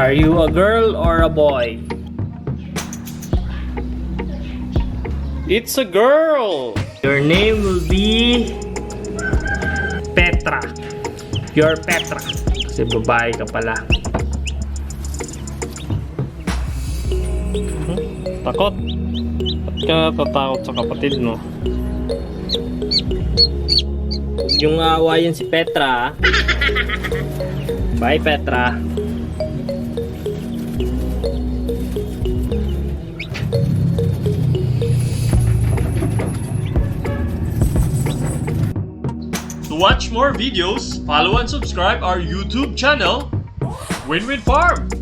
Are you a girl or a boy? It's a girl! Your name will be Petra. You're Petra. Kasi babae ka pala. Takot? Ba't ka natatakot sa kapatid mo? Huwag yung aawayin si Petra. Bye, Petra. To watch more videos, follow and subscribe our YouTube channel, Win Win Farm.